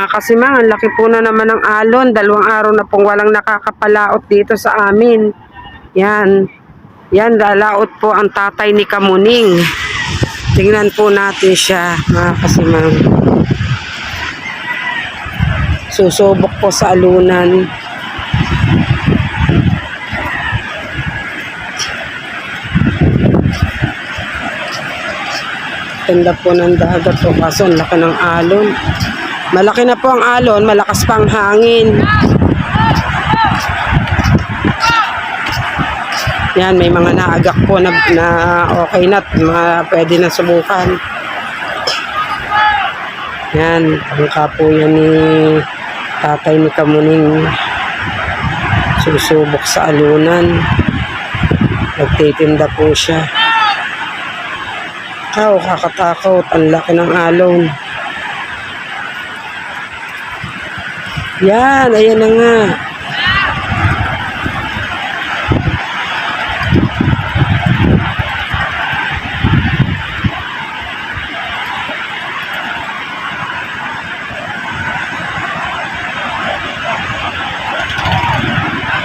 Kasi ang laki po na naman ng alon. 2 araw na pong walang nakakapalaot dito sa amin. Yan. Yan, lalaot po ang tatay ni Kamuning. Tingnan po natin siya, mga kasimang. Susubok po sa alunan. Ganda po ng dagat po, kaso ang laki ng alon. Malaki na po ang alon, malakas pang hangin. Yan, may mga naagak po na okay na, pwede na subukan. Yan, bangka po yan ni tatay ni Kamuning. Susubok sa alunan. Nagtitinda po siya. Kakatakot, ang laki ng alon. Yan, ayan na nga.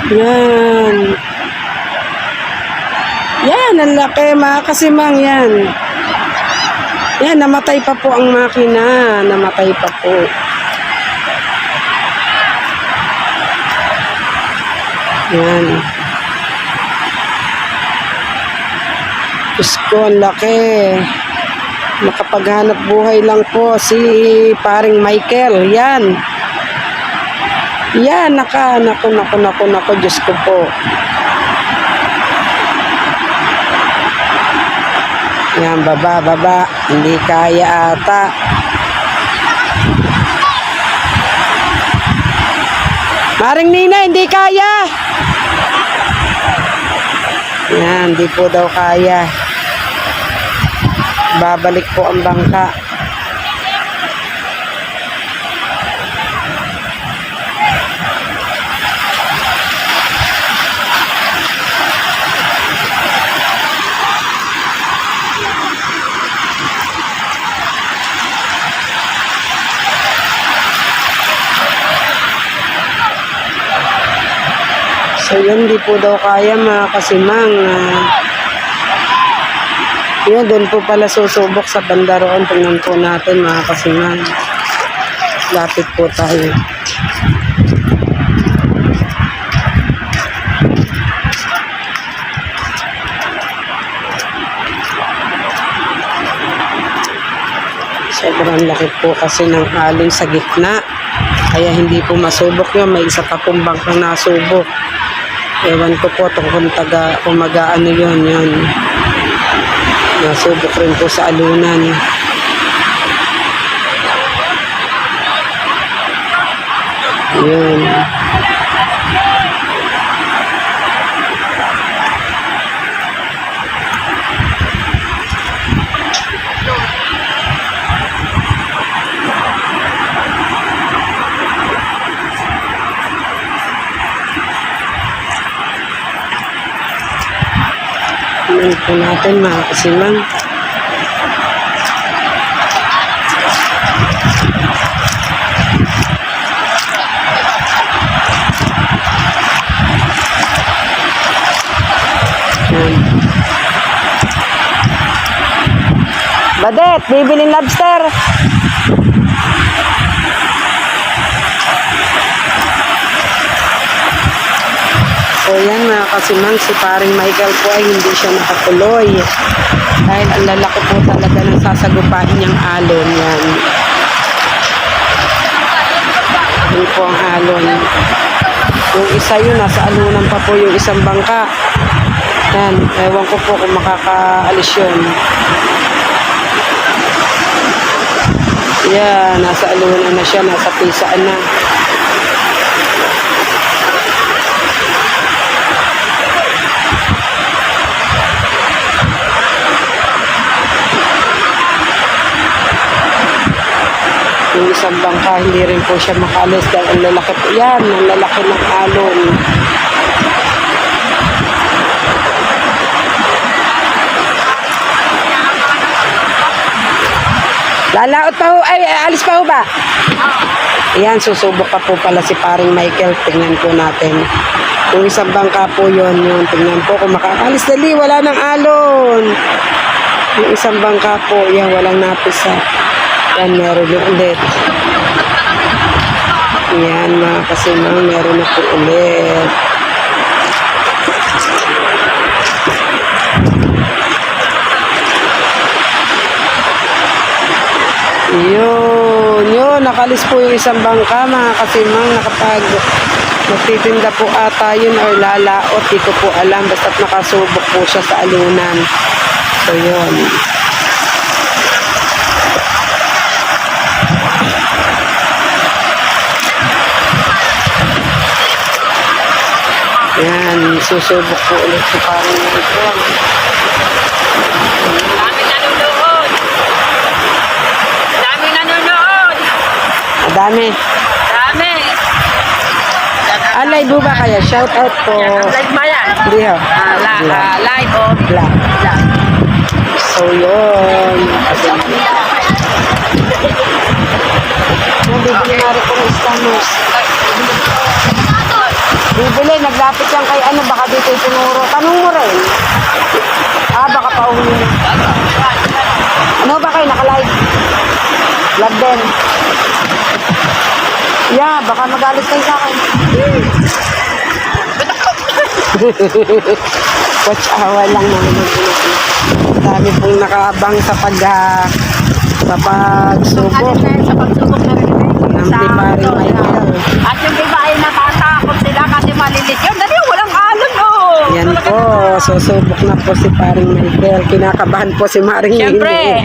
Yan. Yan, ang laki, mga kasimang yan. Yan, namatay pa po ang makina. Namatay pa po. Yan. Diyos ko, ang laki. Makapaghanap buhay lang po si paring Michael. Yan. Yan, naku, Diyos ko po. Yan, baba. Hindi kaya ata. Maring Nina, hindi kaya. Yan, hindi po daw kaya. Babalik po ang bangka. So yun, di po daw kaya, mga kasimang. Yun, doon po pala susubok sa banda roon. Tingnan po natin, mga kasimang. Lapit po tayo. Sobrang laki po kasi ng alon sa gitna. Kaya hindi po masubok yun. May isa pa pong bangkang nasubok. Ewan ko po kung mag-aano yun. Nasubok rin po sa alunan. Yun. Tingnan po natin, mga kasimang. Badet, bibilin lobster. So yan, mga kasimang, si paring Michael po ay hindi siya nakatuloy. Dahil ang lalaki po talaga ng sasagupain niyang alon. Yan. Yun po ang alon. Yung isa yun, nasa alunan pa po yung isang bangka. Yan, ewan ko po kung makakaalis yun. Yan, nasa alunan na siya, nasa pisaan na. Yung isang bangka, hindi rin po siya makalis dahil ang lalaki po yan, ang lalaki ng alon. Lalaot pa ho, ay alis pa ho ba? Ayan, susubok pa po pala si paring Michael. Tingnan po natin. Kung isang bangka po yun. Tingnan po kung makakalis. Dali, wala nang alon. Yung isang bangka po, yan, walang napisa. Yan, meron na ulit. Yan, mga kasimang, meron na po ulit. Yun, nakalis po yung isang bangka, mga kasimang, magtitinda po ata yun or lalaot, di ko po alam, basta't nakasubok po siya sa alunan. So, yun. Yan, susubok po ulit si parang ito. Dami. Live ba kaya? Shout out po. Live ba yan? Hindi ho. Live o Vlog. So, yun. Bibili na rin po ng stamos. Bibili, naglapit yan kay ano, baka dito itinuro. Tanong mo rin. Baka pauwi mo. Ano ba kayo, naka-live? Vlog din. Yeah, baka magalit kayo sa akin. Watch awa lang naman. Dami pong nakaabang sa pagsubok. Sa pagsubok na rin. Ng paring Michael. At yung iba ay natatakot sila kasi malilit yun. Dali, walang alon oh. Yan po, susubok na po si paring Michael. Kinakabahan po si Maring Siyempre.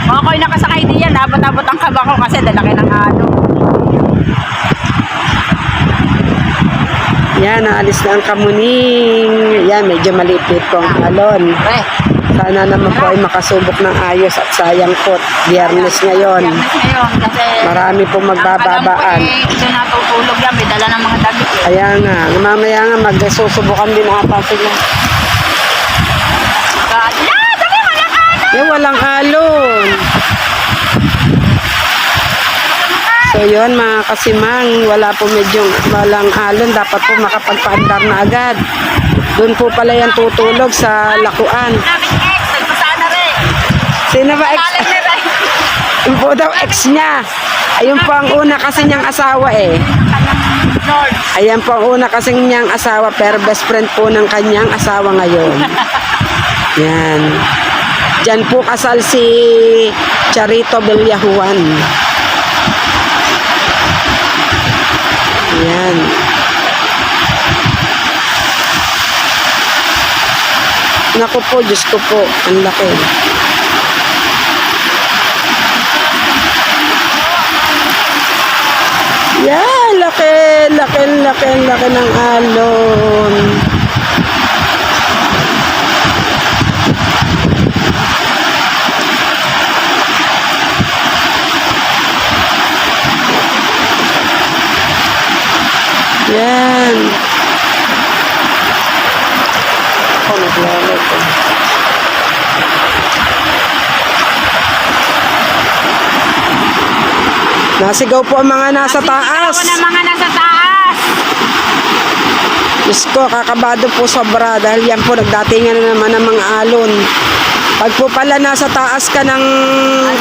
Mga ko'y nakasakay diyan, abot-abot ang kaba ko kasi dalaki ng alon. Yan, naalis na ang kamuning. Yan, medyo malipit po ang alon. Sana naman po ay makasubok ng ayos at sayang po. Biyernes ngayon. Kasi Marami po magbababaan. Ito natutulog yan, may dala ng mga damit. Kaya nga, mamaya nga magsusubukan din ata sila. Walang alon. So yun mga kasimang, walang alon, dapat po makapagpaandar na agad. Doon po pala yan tutulog sa lakuan. Sino ba ex? Yung po daw ex niya. Ayun po ang una kasi niyang asawa eh. Ayan po ang una kasi niyang asawa, pero best friend po ng kanyang asawa ngayon. Yan. Diyan po kasal si Charito Villajuan. Yan. Naku po, Diyos ko po, ang laki. Yan, laki ng alon. Yan. Ako naglalagay ko. Nasigaw po ang mga nasa taas. Nasigaw ang mga nasa taas. Diyos ko, kakabado po sobra dahil yan po nagdatingan na naman ng mga alon. Pag po pala nasa taas ka ng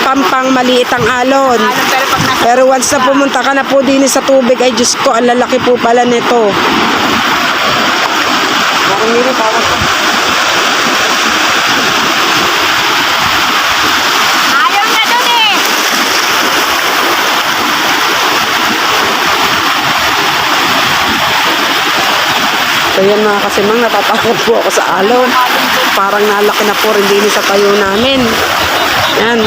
pampang, maliit ang alon. Pero once na pumunta ka na po din sa tubig, ay Diyos ko, ang lalaki po pala nito. Ayaw na dun eh. So yan mga kasimang, natatakot po ako sa alon. Parang nalaki na po rin din sa tayo namin. Yan.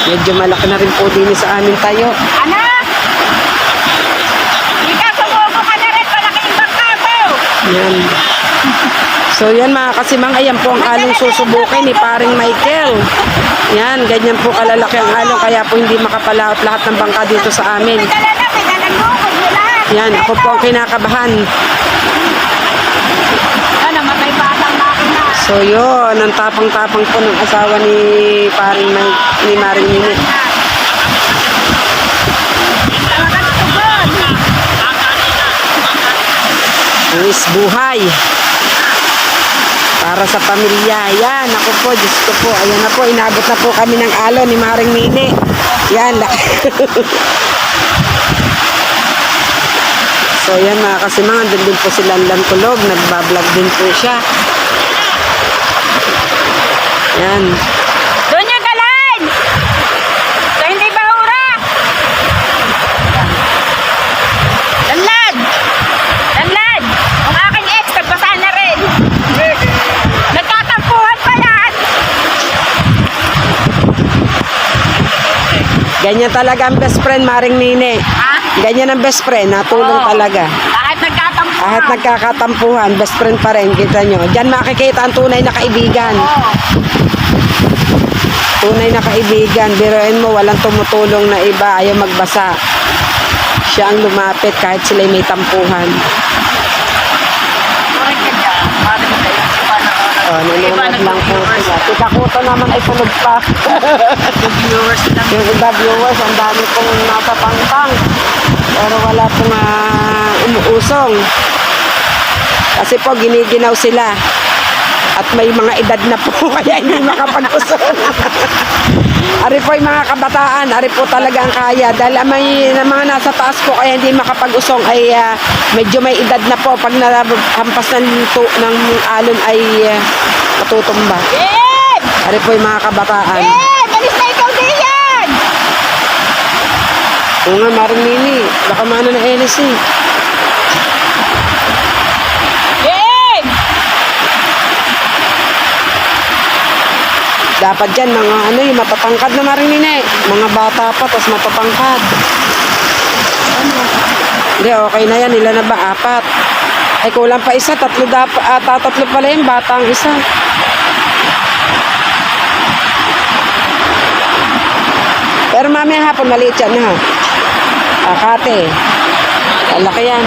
Medyo malaki na rin po din sa amin tayo. Anak! Ikaw, sumuko ka na rin. Malaking bangka mo. Yan. So yan mga kasimang, ayan po ang along susubukin ni paring Michael. Yan, ganyan po kalalaki ang along, kaya po hindi makapalaot lahat ng bangka dito sa amin. May dala na, may dalang bukod mo lahat. Yan, ako po ang kinakabahan. Namatay pa atang makina. So yun, ang tapang-tapang po ng asawa ni paring ni Maring Minit. Buwis buhay. Para sa pamilya. Yan, ako po, Diyos ko po. Ayan na po, inabot na po kami ng alon ni Maring Nini. Yan. So yan mga kasimang, andun din po si Lanlan Kulog. Nagbablog din po siya. Yan. Doon yung galan! So, hindi ba hura? Lanlad! Lanlad! Ang aking ex, nagbasa na rin. Nagtatampuhan pa yan! Ganyan talaga ang best friend, Maring Nini. Ha? Ganyan ang best friend, natulong Oo. talaga. Kahit nagtatampuhan. Kahit nagkakatampuhan, best friend pa rin, kita nyo. Diyan makikita ang tunay na kaibigan. Oo. Tunay na kaibigan, biruin mo, walang tumutulong na iba, ayaw magbasa. Siya ang lumapit kahit sila'y may tampuhan. Correct ka dyan. Bakit ka dyan? Oh, nanonood lang po sila. Tita Kuto naman ay tunog pa. Viewers lang. Yung iba viewers, ang dami pong nasa pangpang. Pero wala pong umuusong. Kasi po, giniginaw sila. At may mga edad na po, kaya hindi makapag-usong. Ari po yung mga kabataan, ari po talaga ang kaya. Dahil may mga nasa taas po, kaya hindi makapag-usong, ay medyo may edad na po. Pag nahampas ng alon ay matutumba. Eh! Ari po yung mga kabataan. Galis na ikaw din yan! Oo nga, Maring Nini, baka maano na LC. Eh! Dapat dyan, mga yung matatangkad na Maring Nini. Mga bata pa, tapos matatangkad. Hindi, okay na yan. Nila na ba? 4. Ay, kulang pa isa. 3 tatlo pala yung bata ang isa. Pero mamaya hapon, maliit yan ha. Akate. Malaki yan.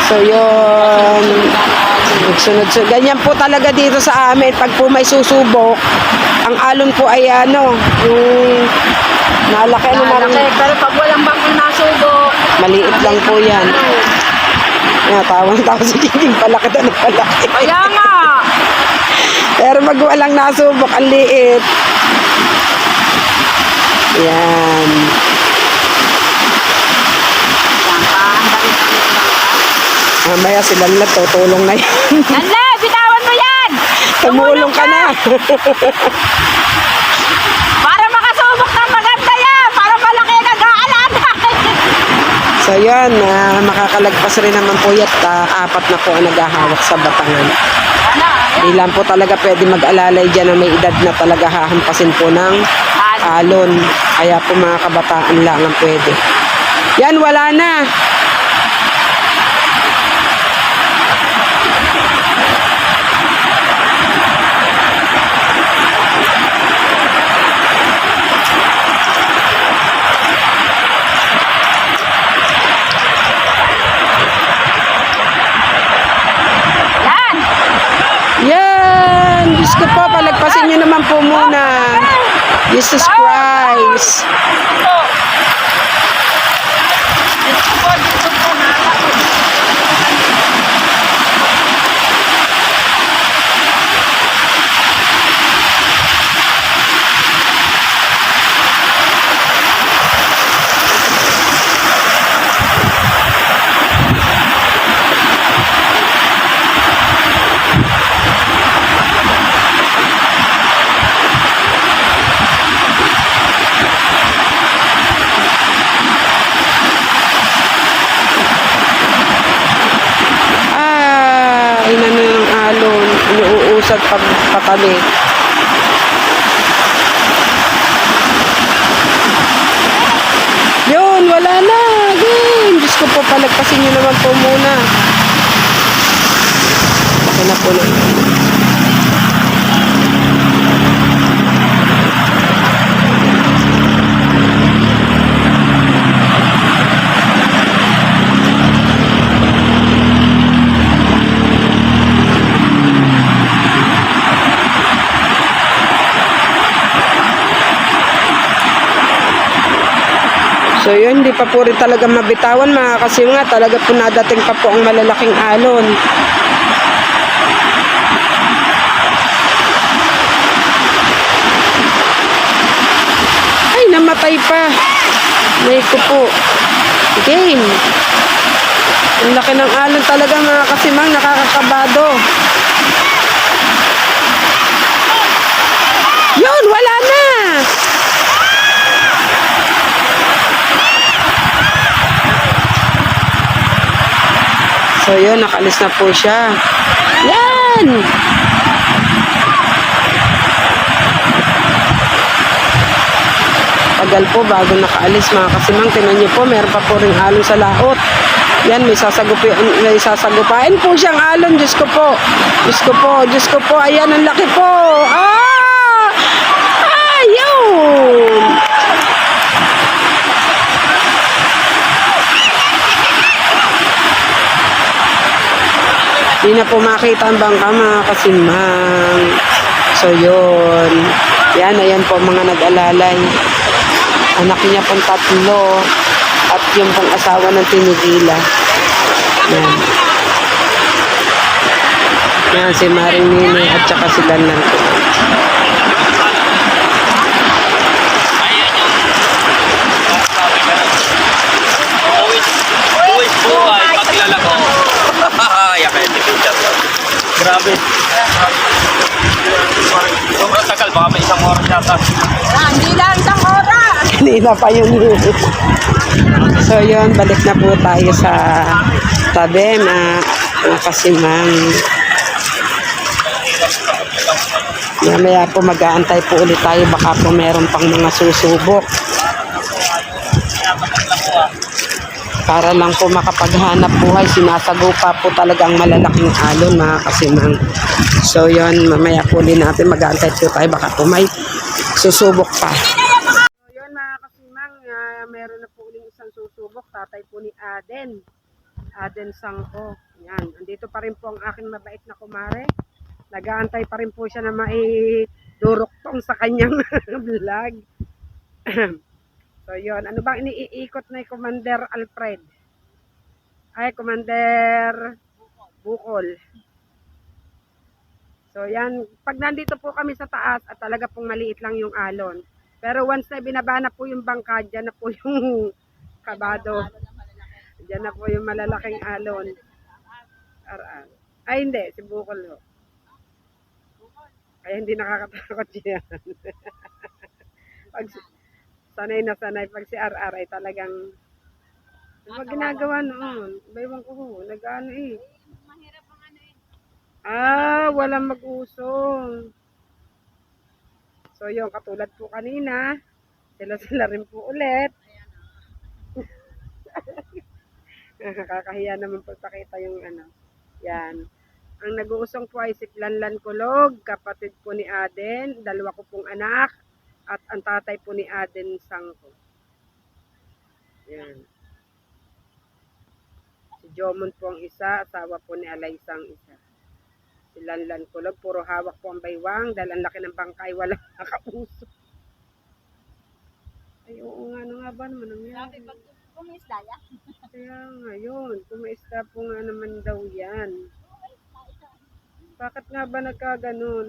So, yun. Sunod-sunod. Ganyan po talaga dito sa amin. Pag po may susubok, ang alon po ay yung malaki. Pero pag walang bangkong nasubok, Maliit lang po yan. Tawang-tawa si Kiking. Palaki na palaki. kaya nga! Pero pag walang nasubok, ang liit. Yan. Mamaya silang tutulong na yan. Nanla, bitawan mo yan! Tumulong ka na. Para makasubok ng maganda yan! Para malaki nag-aalaga! So yan, makakalagpas rin naman po yan. 4 na po ang naghahawak sa batangan. Hindi lang po talaga pwede mag-alalay dyan na may edad na talaga hahampasin po ng alon. Kaya po mga kabataan lang ang pwede. Yan, wala na. Yan! Yan! Diyos ko po, palagpasin nyo naman po muna. Jesus Christ. Ito. Dito po, dito po. Inano ng alon, inuusad pag patabi. Yun, wala na. Again. Diyos ko po, palagpasin nyo naman po muna. Okay na po na. So yun, hindi pa po rin talaga mabitawan mga kasimnga. Talaga po nadating pa po ang malalaking alon. Ay, namatay pa. May ko po. Game. Ang laki ng alon talaga mga kasimang, nakakakabado. Yun, wala na. So yun, nakalis na po siya. Yan! Tagal po bago nakaalis mga kasimang. Tingnan niyo po, meron pa po ring alon sa laot. Yan, may sasagupain po siyang alon. Diyos ko po. Diyos ko po. Diyos ko po. Ayan, ang laki po. Ah! Ayun! Hindi na po makita ang bangka mga kasimang. So yun. Yan, ayan po mga nag-alalay. Anak niya pong 3 at yung pong asawa ng tinigila. Yan. Yan si Maring Nini at saka si Lanlan ko. Buhay, pagkilala ko. Grabe. Sobrang tagal, baka may 1 oras yata. Hindi lang isang oras. Kanina pa yun. So yun, balik na po tayo sa tabi na kasimang. Mamaya po mag-aantay po ulit tayo, baka po meron pang mga susubok. Para lang po makapaghanap buhay, sinasagupa po talaga ang malalaking alon mga kasimang. So yun, mamaya po ulit natin mag-aantay po tayo, baka po may susubok pa. So yun mga kasimang, meron na po ulit isang susubok, tatay po ni Aden. Aden Sangko. Yan, andito pa rin po ang aking mabait na kumare. Nag-aantay pa rin po siya na maiduruktong sa kanyang vlog. So yun, ano bang iniikot na Commander Alfred? Ay, Commander Bukol. So yan, pag nandito po kami sa taas at talaga pong maliit lang yung alon. Pero once na binaba na po yung bangka, dyan na po yung kabado. Dyan na po yung malalaking alon. Ay hindi, si Bukol ho. Ay hindi nakakatakot yan. Pag sanay na sanay, pag si RR ay talagang ano ginagawa noon? Baywang ko ho, nag-ano eh. Walang mag-usong. So yung katulad po kanina, sila rin po ulit. Nakakahiya naman pagpakita yung ano. Yan. Ang nag-uusong po ay si Lanlan Kulog, kapatid po ni Aden, 2 ko pong anak, at ang tatay po ni Aden Sangko. Yan. Si Jomon po ang isa, asawa po ni Alaysa ang isa. Si Lanlan Kulog, puro hawak po ang baywang, dahil ang laki ng bangkay, walang nakauso. Ay, oo nga, ano nga ba naman nangyari? Kumisda yan. Kaya ngayon, kumaista po nga naman daw yan. Bakit nga ba nagkaganon?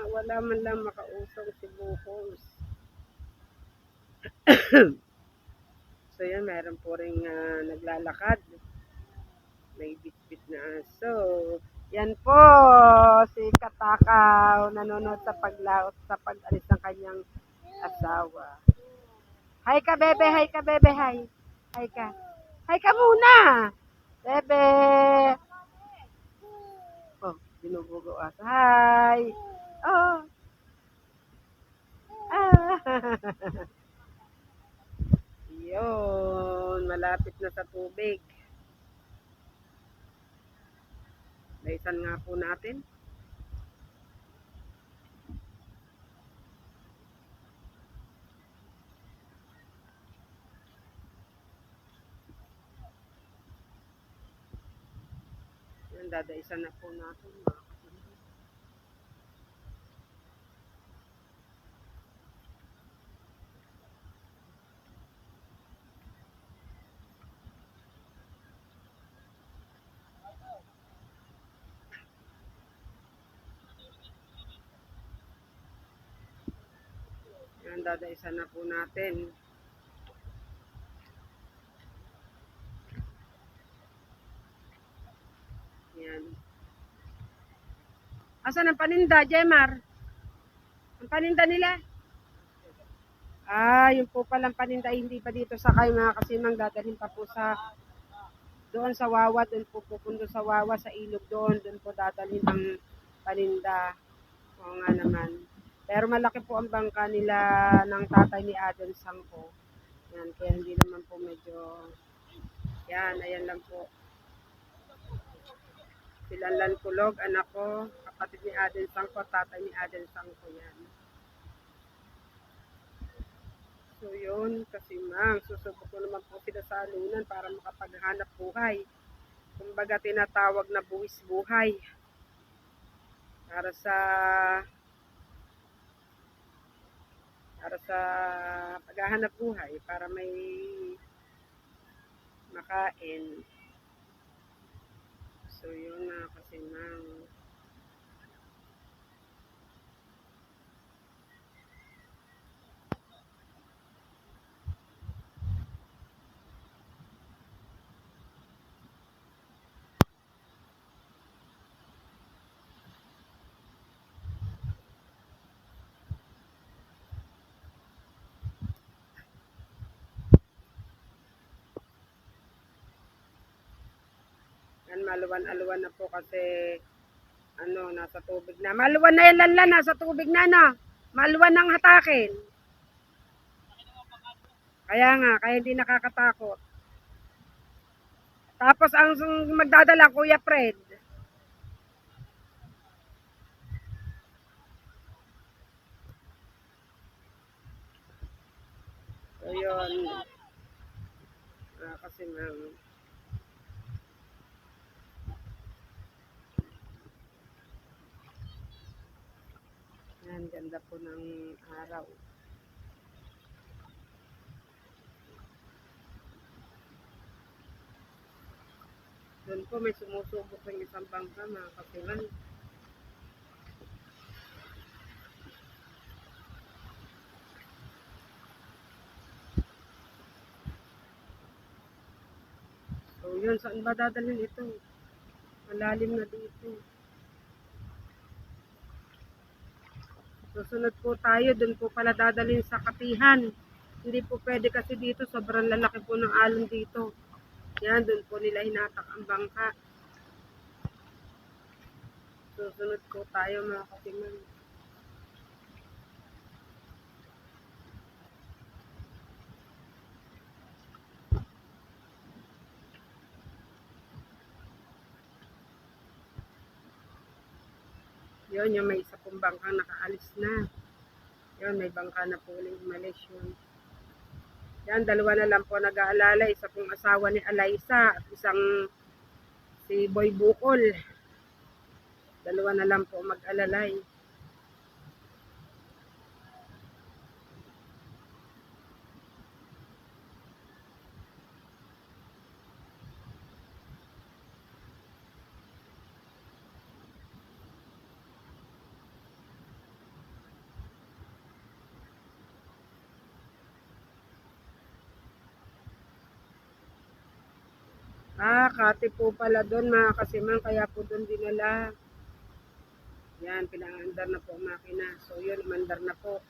Wala man lang makausong si Bukos. So yan, meron po rin naglalakad. May bitbit na aso. Yan po, si Katakaw, nanonood sa paglaot, sa pag-alis ng kanyang asawa. Hi ka, bebe, hi ka, bebe, hi. Hi ka. Hi ka muna. Bebe. Oh, binubugo ata. Hi. Oh. Yun, malapit na sa tubig. Laisan nga po natin. Yan, dadaisan na po natin. Yan, dadaisa na po natin. Yan. Asan ang paninda, Jemar? Ang paninda nila? Yung po palang paninda, hindi pa dito sakay mga kasimang, dadalhin pa po sa doon sa Wawa, doon po pupundo sa Wawa, sa ilog doon po dadalhin ang paninda. Oo nga naman. Pero malaki po ang bangka nila ng tatay ni Aden Sangko. Yan, kaya hindi naman po medyo, yan, ayan lang po. Silanlan Kulog, anak ko, kapatid ni Aden Sangko, tatay ni Aden Sangko, yan. So yun, kasi susubok ko naman po sila sa alunan para makapaghanap buhay. Kumbaga tinatawag na buwis buhay. Para sa paghahanap buhay, para may makain. So yun na kasi yan, maluwan-aluwan na po kasi nasa tubig na. Maluwan na yan, Lanlan, nasa tubig na, no? Maluwan ng hatakin. Kaya nga, kaya hindi nakakatakot. Tapos ang magdadala, Kuya Fred. So yun. Kasi yan, ganda po ng araw. Doon po may sumusubok ng isang bangka, mga kasilan. So yun, saan ba dadalhin ito? Malalim na dito. Susunod po tayo, doon po pala dadalhin sa Katihan. Hindi po pwede kasi dito, sobrang lalaki po ng alon dito. Yan, doon po nila hinatak ang bangka. Susunod po tayo mga kasiman. Yun, yung may isa pong bangkang nakaalis na. Yun, may bangka na po uling umalis yun. Yan, dalawa na lang po nag-aalala. Isa pong asawa ni Alaysa at isang si Boy Bukol. Dalawa na lang po mag-alalay. Kati po pala doon mga kasimang, kaya po doon dinala. Yan, pinangandar na po ang makina. So yun, umandar na po.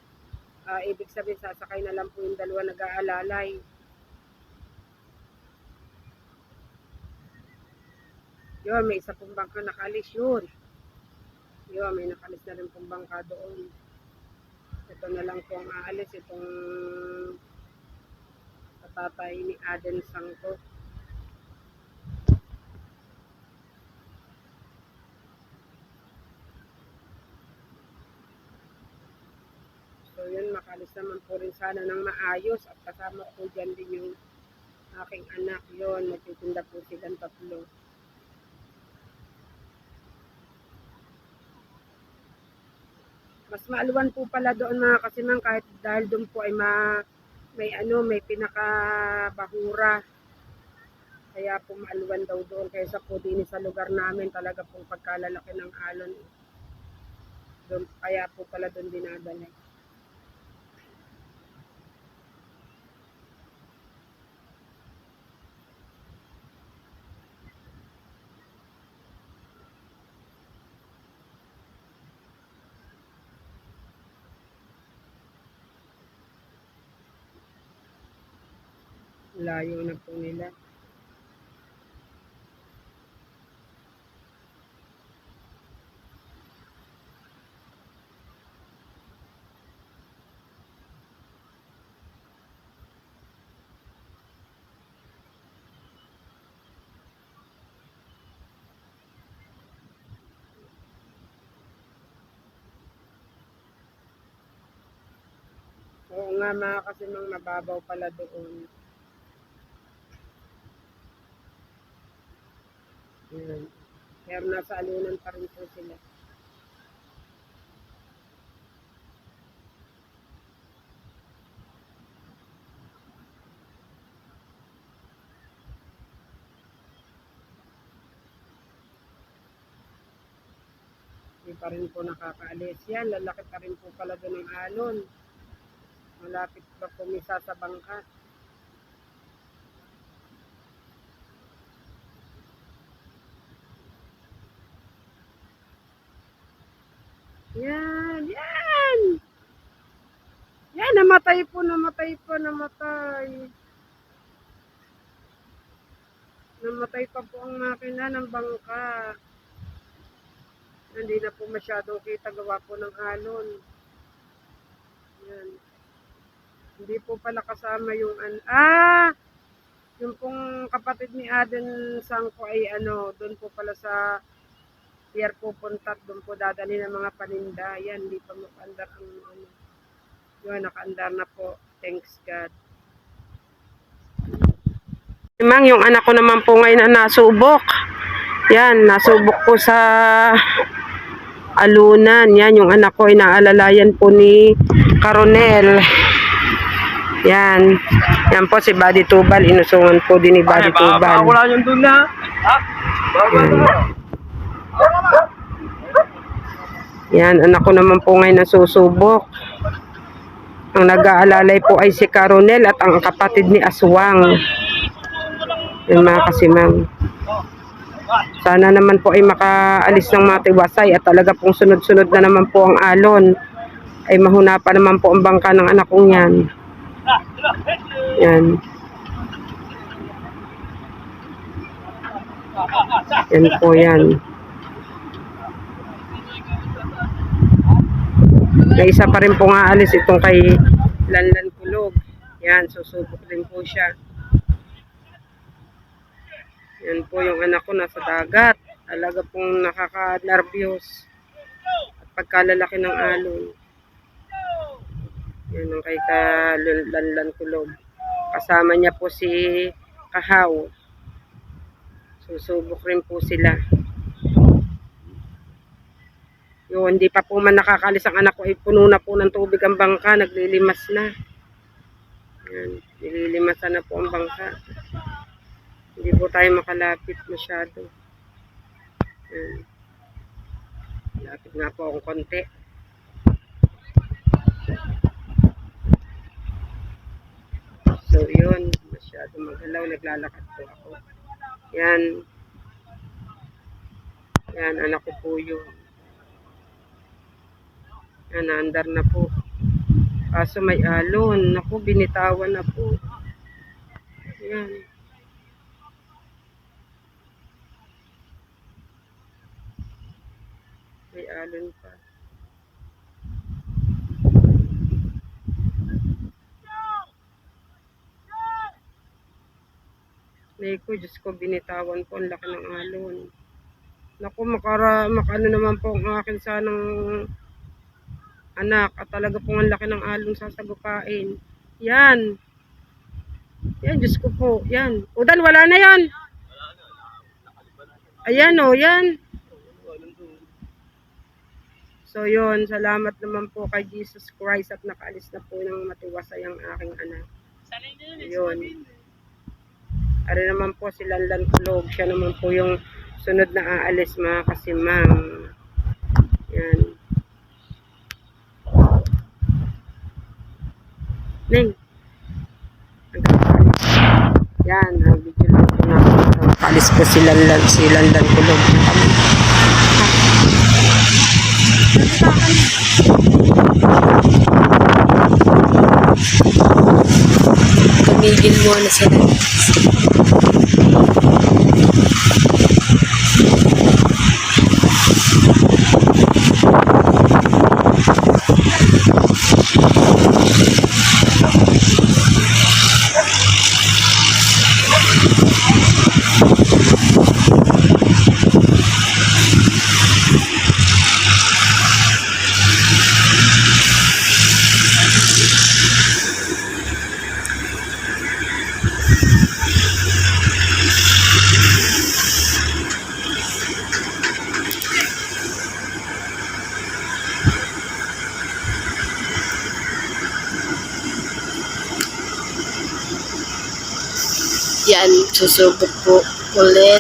Ibig sabihin, sasakay na lang po yung dalawa nag-aalalay. Yun, may isa pong bangka nakaalis yun. Yun, may nakalis na rin pong bangka doon. Ito na lang po ang aalis, itong tatay ni Aden Sangko. So yun, makalis naman po rin sana ng maayos at kasama po dyan din yung aking anak. Yun, nagtitinda po silang tatlo. Mas maaluwan po pala doon mga kasimang, kahit dahil doon po ay may pinakabahura. Kaya po maaluwan daw doon kaysa po din sa lugar namin, talaga pong pagkalalaki ng alon. Doon, kaya po pala doon dinadala. Layo na po nila. Oo nga mga kasi mga mababaw pala doon. Yan. Pero nasa alunan pa rin po sila. Hindi pa rin po nakakaalis. Yan, lalaki pa rin po pala doon ng alon. Malapit pa pumisa sa bangka. Yan, yan! Yan, namatay po, namatay po, namatay. Namatay pa po ang makina ng bangka. Hindi na po masyadong kita gawa po ng alon. Yan. Hindi po pala kasama yung yung pong kapatid ni Aden Sangko ay doon po pala sa pier pupunta, doon po dadali ng mga paninda. Yan, hindi pa makaandar ang Yun, nakaandar na po. Thanks God. Mang, yung anak ko naman po ngayon na nasubok. Yan, nasubok po sa alunan. Yan, yung anak ko ay naalalayan po ni Coronel. Yan. Yan po si Buddy Tubal. Inusungan po din ni Buddy Tubal. Wala yung doon na. Ha? Yan, anak ko naman po ngayon nasusubok. Ang nag-aalalay po ay si Coronel at ang kapatid ni Aswang. Yan mga kasimang. Sana naman po ay makaalis ng matiwasay at talaga pong sunod-sunod na naman po ang alon. Ay mahuna pa naman po ang bangka ng anak kong yan. Yan. Yan po yan. May isa pa rin pong aalis itong kay Lanlan Kulog. Yan, susubok din po siya. Yan po yung anak ko nasa dagat. Talaga pong nakaka-nervyos at pagkalalaki ng alon. Yan ang kay Lanlan Kulog. Kasama niya po si Kahaw. Susubok rin po sila. Yun, hindi pa po man nakakalis ang anak ko ay puno na po ng tubig ang bangka. Naglilimas na. Yan, nililimasan na po ang bangka. Hindi po tayo makalapit masyado. Yan. Lapit nga po akong konti. So yun, masyado maghalaw. Naglalakad po ako. Yan. Yan, anak ko po yun. Yan, naandar na po. Kaso may alon. Naku, binitawan na po. Yan. May alon pa. Naku, Diyos ko, binitawan po. Ang laki ng alon. Naku, makano naman po ang akin sanang anak at talaga pong ang laki ng alon sasagupain. Yan. Yan, Diyos ko po. Yan. Udan, wala na yan. Ayan o, yan. So yun, salamat naman po kay Jesus Christ at nakaalis na po ng matiwasay ang aking anak. Yun. Ari naman po si Lanlan Kulog. Siya naman po yung sunod na aalis mga kasimang. Yan. Ning. Yan, video lang po natin. Alis po si Lanlan Kulog. tumigil muna sila. Yan, susubok po ulit.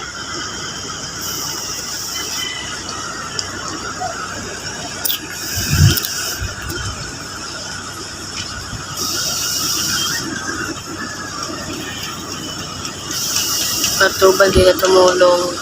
Patubal din na tumulong.